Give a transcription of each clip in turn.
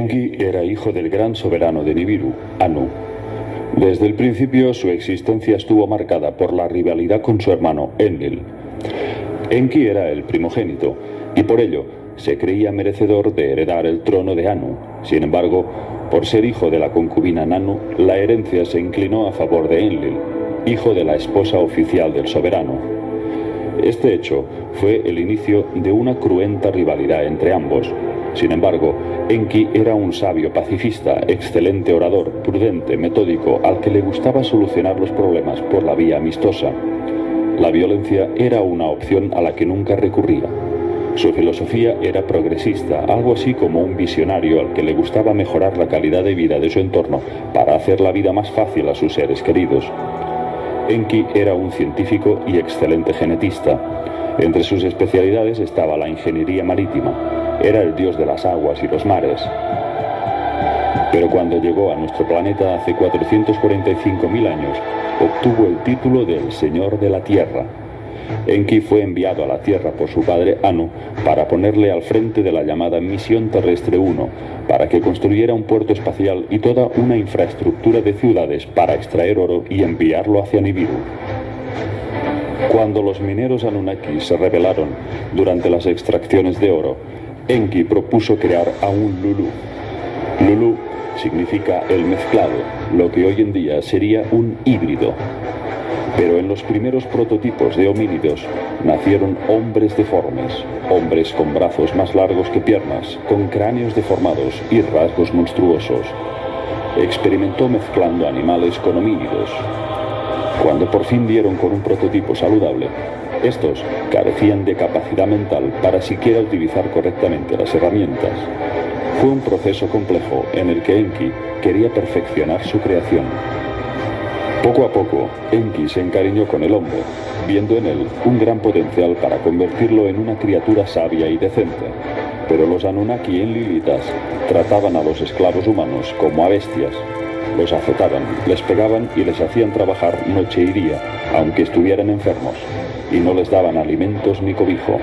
Enki era hijo del gran soberano de Nibiru, Anu. Desde el principio su existencia estuvo marcada por la rivalidad con su hermano Enlil. Enki era el primogénito y por ello se creía merecedor de heredar el trono de Anu. Sin embargo, por ser hijo de la concubina Nanu, la herencia se inclinó a favor de Enlil, hijo de la esposa oficial del soberano. Este hecho fue el inicio de una cruenta rivalidad entre ambos. Sin embargo, Enki era un sabio pacifista, excelente orador, prudente, metódico, al que le gustaba solucionar los problemas por la vía amistosa. La violencia era una opción a la que nunca recurría. Su filosofía era progresista, algo así como un visionario al que le gustaba mejorar la calidad de vida de su entorno para hacer la vida más fácil a sus seres queridos. Enki era un científico y excelente genetista. Entre sus especialidades estaba la ingeniería marítima. Era el dios de las aguas y los mares. Pero cuando llegó a nuestro planeta hace 445.000 años, obtuvo el título del Señor de la Tierra. Enki fue enviado a la Tierra por su padre Anu para ponerle al frente de la llamada Misión Terrestre 1, para que construyera un puerto espacial y toda una infraestructura de ciudades para extraer oro y enviarlo hacia Nibiru. Cuando los mineros Anunnaki se rebelaron durante las extracciones de oro, Enki propuso crear a un Lulu. Lulu significa el mezclado, lo que hoy en día sería un híbrido. Pero en los primeros prototipos de homínidos nacieron hombres deformes, hombres con brazos más largos que piernas, con cráneos deformados y rasgos monstruosos. Experimentó mezclando animales con homínidos. Cuando por fin dieron con un prototipo saludable, estos carecían de capacidad mental para siquiera utilizar correctamente las herramientas. Fue un proceso complejo en el que Enki quería perfeccionar su creación. Poco a poco, Enki se encariñó con el hombre, viendo en él un gran potencial para convertirlo en una criatura sabia y decente. Pero los Anunnaki enlilitas trataban a los esclavos humanos como a bestias. Los azotaban, les pegaban y les hacían trabajar noche y día, aunque estuvieran enfermos, y no les daban alimentos ni cobijo.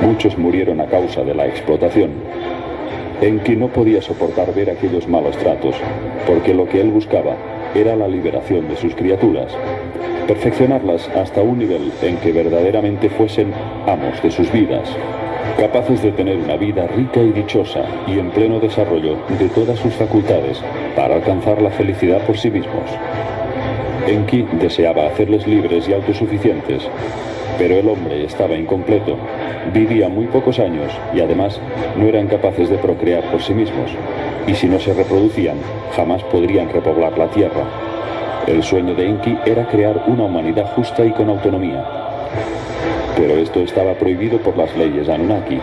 Muchos murieron a causa de la explotación. Enki no podía soportar ver aquellos malos tratos, porque lo que él buscaba era la liberación de sus criaturas, perfeccionarlas hasta un nivel en que verdaderamente fuesen amos de sus vidas, capaces de tener una vida rica y dichosa y en pleno desarrollo de todas sus facultades para alcanzar la felicidad por sí mismos. Enki deseaba hacerles libres y autosuficientes, pero el hombre estaba incompleto, vivía muy pocos años y además no eran capaces de procrear por sí mismos, y si no se reproducían, jamás podrían repoblar la tierra. El sueño de Enki era crear una humanidad justa y con autonomía. Pero esto estaba prohibido por las leyes Anunnaki,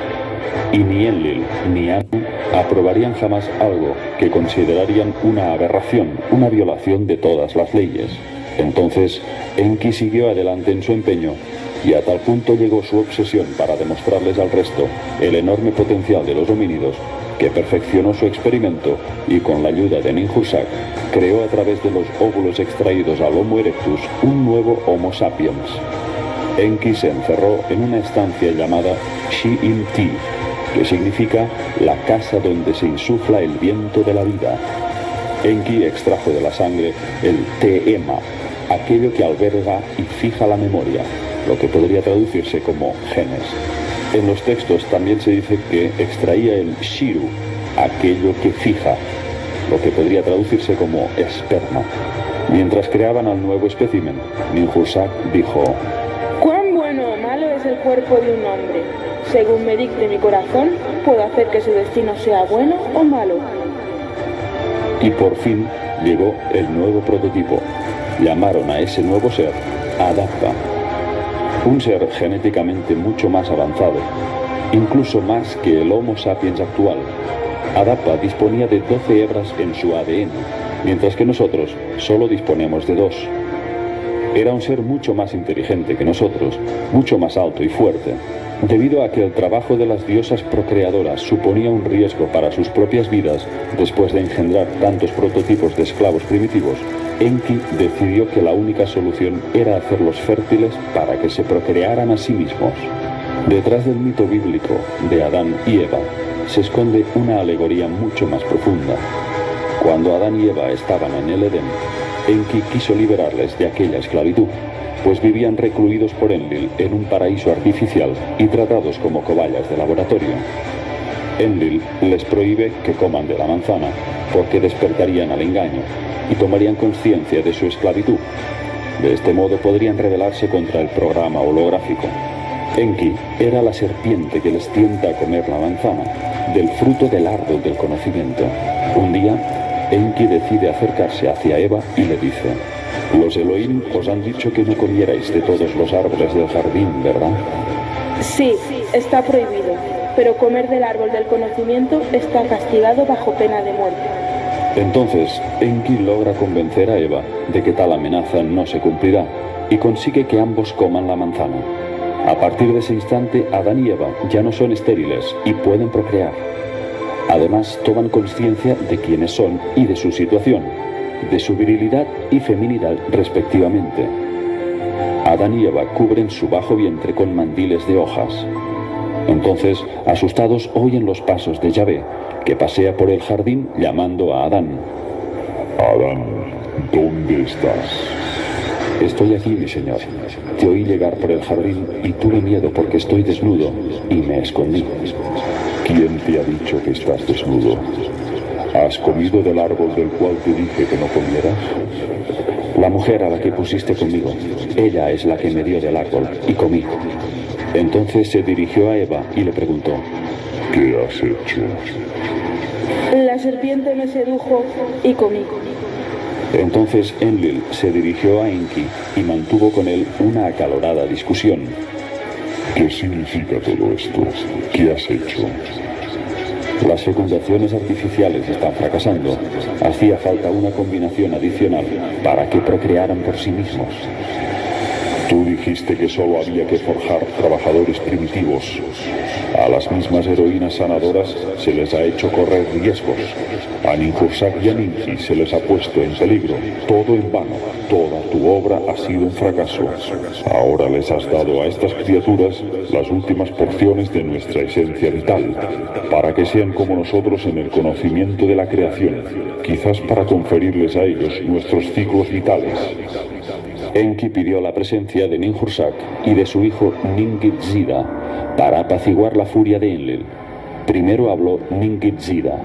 y ni Enlil ni Anu aprobarían jamás algo que considerarían una aberración, una violación de todas las leyes. Entonces, Enki siguió adelante en su empeño, y a tal punto llegó su obsesión para demostrarles al resto el enorme potencial de los homínidos, que perfeccionó su experimento y con la ayuda de Ninhursag creó a través de los óvulos extraídos al Homo erectus un nuevo Homo sapiens. Enki se encerró en una estancia llamada Shi-In-Ti, que significa la casa donde se insufla el viento de la vida. Enki extrajo de la sangre el Te-Ema, aquello que alberga y fija la memoria, lo que podría traducirse como genes. En los textos también se dice que extraía el Shiru, aquello que fija, lo que podría traducirse como esperma. Mientras creaban al nuevo espécimen, Ninhursag dijo: «¿Cuán bueno o malo es el cuerpo de un hombre? Según me dicte mi corazón, puedo hacer que su destino sea bueno o malo». Y por fin llegó el nuevo prototipo. Llamaron a ese nuevo ser Adapa. Un ser genéticamente mucho más avanzado, incluso más que el Homo sapiens actual. Adapa disponía de 12 hebras en su ADN, mientras que nosotros solo disponemos de 2. Era un ser mucho más inteligente que nosotros, mucho más alto y fuerte. Debido a que el trabajo de las diosas procreadoras suponía un riesgo para sus propias vidas después de engendrar tantos prototipos de esclavos primitivos, Enki decidió que la única solución era hacerlos fértiles para que se procrearan a sí mismos. Detrás del mito bíblico de Adán y Eva se esconde una alegoría mucho más profunda. Cuando Adán y Eva estaban en el Edén, Enki quiso liberarles de aquella esclavitud, pues vivían recluidos por Enlil en un paraíso artificial y tratados como cobayas de laboratorio. Enlil les prohíbe que coman de la manzana, porque despertarían al engaño y tomarían conciencia de su esclavitud. De este modo podrían rebelarse contra el programa holográfico. Enki era la serpiente que les tienta a comer la manzana, del fruto del árbol del conocimiento. Un día, Enki decide acercarse hacia Eva y le dice: «Los Elohim os han dicho que no comierais de todos los árboles del jardín, ¿verdad?» Sí, está prohibido, pero comer del árbol del conocimiento está castigado bajo pena de muerte. Entonces, Enki logra convencer a Eva de que tal amenaza no se cumplirá y consigue que ambos coman la manzana. A partir de ese instante, Adán y Eva ya no son estériles y pueden procrear. Además, toman conciencia de quiénes son y de su situación, de su virilidad y feminidad respectivamente. Adán y Eva cubren su bajo vientre con mandiles de hojas. Entonces, asustados, oyen los pasos de Yahvé, que pasea por el jardín llamando a Adán. Adán, ¿dónde estás? Estoy aquí, mi señor. Te oí llegar por el jardín y tuve miedo porque estoy desnudo y me escondí. ¿Quién te ha dicho que estás desnudo? ¿Has comido del árbol del cual te dije que no comieras? La mujer a la que pusiste conmigo, ella es la que me dio del árbol y comí. Entonces se dirigió a Eva y le preguntó: ¿Qué has hecho? La serpiente me sedujo y comí. Entonces Enlil se dirigió a Enki y mantuvo con él una acalorada discusión. ¿Qué significa todo esto? ¿Qué has hecho? Las fecundaciones artificiales están fracasando. Hacía falta una combinación adicional para que procrearan por sí mismos. Tú dijiste que solo había que forjar trabajadores primitivos. A las mismas heroínas sanadoras se les ha hecho correr riesgos. A Ninhursag y a Ninki se les ha puesto en peligro. Todo en vano. Toda tu obra ha sido un fracaso. Ahora les has dado a estas criaturas las últimas porciones de nuestra esencia vital, para que sean como nosotros en el conocimiento de la creación, quizás para conferirles a ellos nuestros ciclos vitales. Enki pidió la presencia de Ninhursag y de su hijo Ningit-Zida para apaciguar la furia de Enlil. Primero habló Ningit-Zida.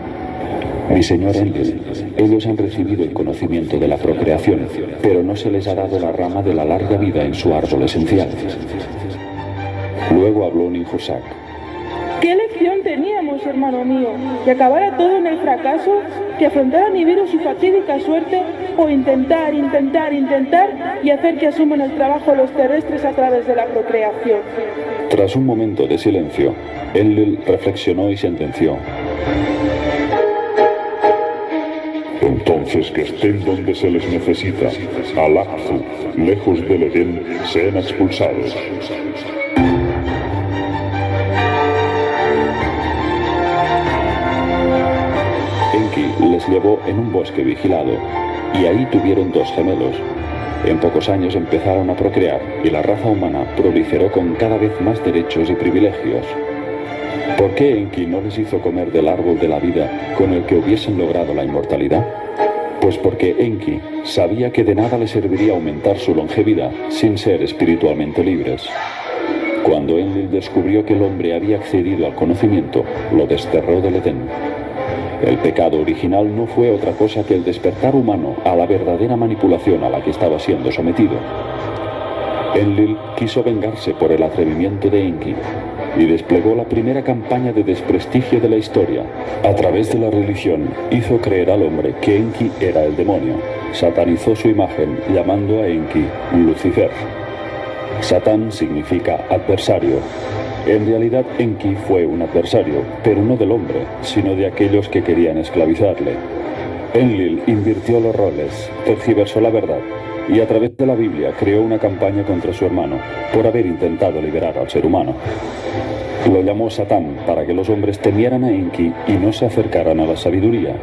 Mi señor Enlil, ellos han recibido el conocimiento de la procreación, pero no se les ha dado la rama de la larga vida en su árbol esencial. Luego habló Ninhursag. ¿Qué lección teníamos, hermano mío? ¿Que acabara todo en el fracaso? ¿Que afrontara Nibiru su fatídica suerte? ¿O intentar y hacer que asuman el trabajo los terrestres a través de la procreación? Tras un momento de silencio, Enlil reflexionó y sentenció. Entonces que estén donde se les necesita. Al Apsu, lejos del Edén, sean expulsados. Enki les llevó en un bosque vigilado, y ahí tuvieron 2 gemelos. En pocos años empezaron a procrear, y la raza humana proliferó con cada vez más derechos y privilegios. ¿Por qué Enki no les hizo comer del árbol de la vida con el que hubiesen logrado la inmortalidad? Pues porque Enki sabía que de nada les serviría aumentar su longevidad sin ser espiritualmente libres. Cuando Enlil descubrió que el hombre había accedido al conocimiento, lo desterró del Edén. El pecado original no fue otra cosa que el despertar humano a la verdadera manipulación a la que estaba siendo sometido. Enlil quiso vengarse por el atrevimiento de Enki y desplegó la primera campaña de desprestigio de la historia. A través de la religión hizo creer al hombre que Enki era el demonio. Satanizó su imagen llamando a Enki Lucifer. Satán significa adversario. En realidad Enki fue un adversario, pero no del hombre, sino de aquellos que querían esclavizarle. Enlil invirtió los roles, tergiversó la verdad y a través de la Biblia creó una campaña contra su hermano por haber intentado liberar al ser humano. Lo llamó Satán para que los hombres temieran a Enki y no se acercaran a la sabiduría.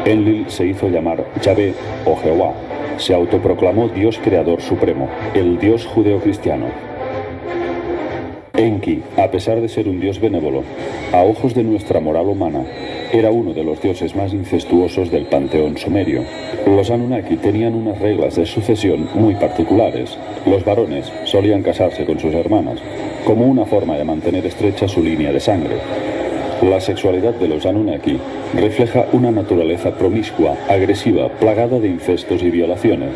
Enlil se hizo llamar Yahvé o Jehová. Se autoproclamó Dios creador supremo, el Dios judeocristiano. Enki, a pesar de ser un dios benévolo, a ojos de nuestra moral humana, era uno de los dioses más incestuosos del panteón sumerio. Los Anunnaki tenían unas reglas de sucesión muy particulares. Los varones solían casarse con sus hermanas, como una forma de mantener estrecha su línea de sangre. La sexualidad de los Anunnaki refleja una naturaleza promiscua, agresiva, plagada de incestos y violaciones.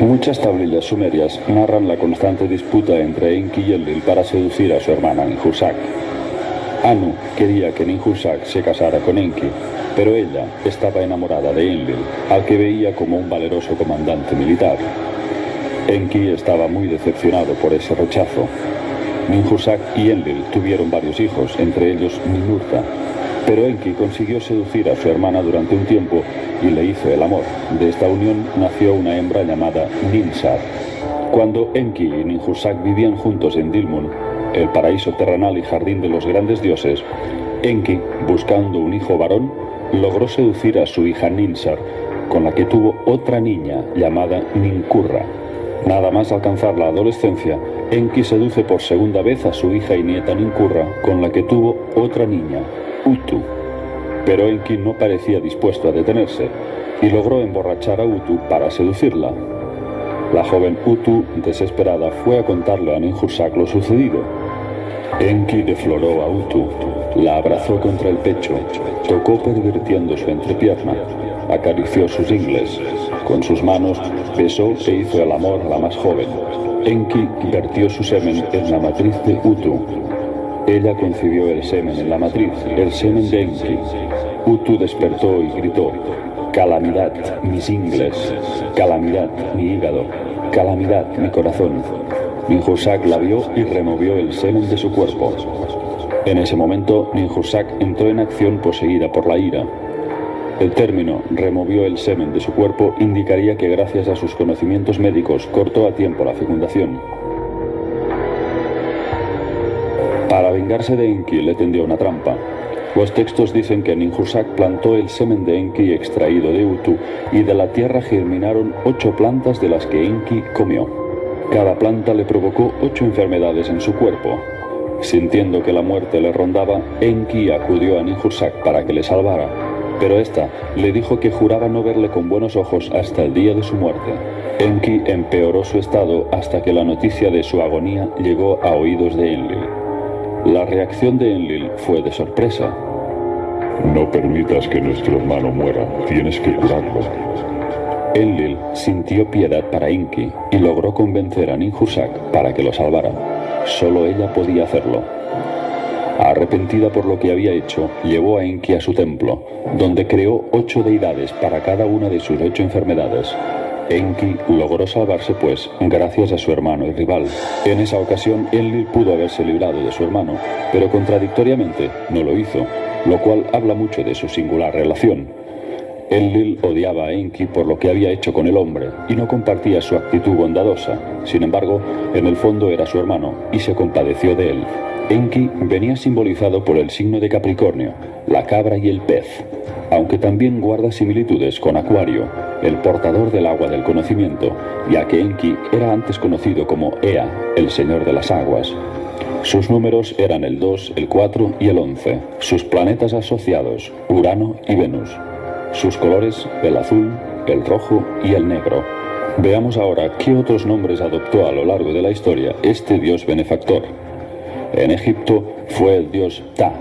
Muchas tablillas sumerias narran la constante disputa entre Enki y Enlil para seducir a su hermana Ninhursag. Anu quería que Ninhursag se casara con Enki, pero ella estaba enamorada de Enlil, al que veía como un valeroso comandante militar. Enki estaba muy decepcionado por ese rechazo. Ninhursag y Enlil tuvieron varios hijos, entre ellos Ninurta, pero Enki consiguió seducir a su hermana durante un tiempo y le hizo el amor. De esta unión nació una hembra llamada Ninsar. Cuando Enki y Ninhursag vivían juntos en Dilmun, el paraíso terrenal y jardín de los grandes dioses, Enki, buscando un hijo varón, logró seducir a su hija Ninsar, con la que tuvo otra niña llamada Ninkurra. Nada más alcanzar la adolescencia, Enki seduce por segunda vez a su hija y nieta Ninkurra, con la que tuvo otra niña, Utu. Pero Enki no parecía dispuesto a detenerse y logró emborrachar a Utu para seducirla. La joven Utu, desesperada, fue a contarle a Ninhursag lo sucedido. Enki defloró a Utu, la abrazó contra el pecho, tocó pervirtiendo su entrepierna, acarició sus ingles. Con sus manos besó e hizo el amor a la más joven. Enki vertió su semen en la matriz de Utu. Ella concibió el semen en la matriz, el semen de Enki. Utu despertó y gritó: «Calamidad, mis ingles, calamidad, mi hígado, calamidad, mi corazón». Ninhursag la vio y removió el semen de su cuerpo. En ese momento, Ninhursag entró en acción poseída por la ira. El término «removió el semen de su cuerpo» indicaría que gracias a sus conocimientos médicos cortó a tiempo la fecundación. Para vengarse de Enki le tendió una trampa. Los textos dicen que Ninhursag plantó el semen de Enki extraído de Utu y de la tierra germinaron 8 plantas de las que Enki comió. Cada planta le provocó 8 enfermedades en su cuerpo. Sintiendo que la muerte le rondaba, Enki acudió a Ninhursag para que le salvara, pero ésta le dijo que juraba no verle con buenos ojos hasta el día de su muerte. Enki empeoró su estado hasta que la noticia de su agonía llegó a oídos de Enlil. La reacción de Enlil fue de sorpresa. No permitas que nuestro hermano muera, tienes que curarlo. Enlil sintió piedad para Enki y logró convencer a Ninhursag para que lo salvara. Solo ella podía hacerlo. Arrepentida por lo que había hecho, llevó a Enki a su templo, donde creó 8 deidades para cada una de sus 8 enfermedades. Enki logró salvarse pues gracias a su hermano y rival. En esa ocasión Enlil pudo haberse librado de su hermano, pero contradictoriamente no lo hizo, lo cual habla mucho de su singular relación. Enlil odiaba a Enki por lo que había hecho con el hombre y no compartía su actitud bondadosa. Sin embargo, en el fondo era su hermano y se compadeció de él. Enki venía simbolizado por el signo de Capricornio, la cabra y el pez, aunque también guarda similitudes con Acuario, el portador del agua del conocimiento, ya que Enki era antes conocido como Ea, el señor de las aguas. Sus números eran el 2, el 4 y el 11. Sus planetas asociados, Urano y Venus. Sus colores, el azul, el rojo y el negro. Veamos ahora qué otros nombres adoptó a lo largo de la historia este dios benefactor. En Egipto fue el dios Ta.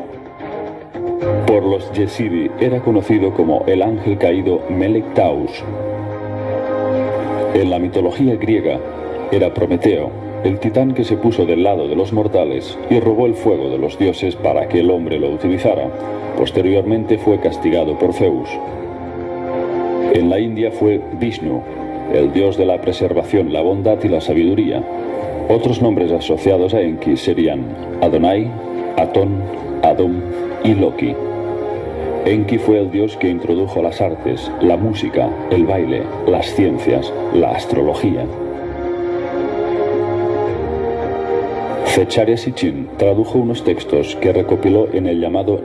Por los Yezidi era conocido como el ángel caído Melek Taus. En la mitología griega era Prometeo, el titán que se puso del lado de los mortales y robó el fuego de los dioses para que el hombre lo utilizara. Posteriormente fue castigado por Zeus. En la India fue Vishnu, el dios de la preservación, la bondad y la sabiduría. Otros nombres asociados a Enki serían Adonai, Atón, Adom y Loki. Enki fue el dios que introdujo las artes, la música, el baile, las ciencias, la astrología. Zecharia Sitchin tradujo unos textos que recopiló en el llamado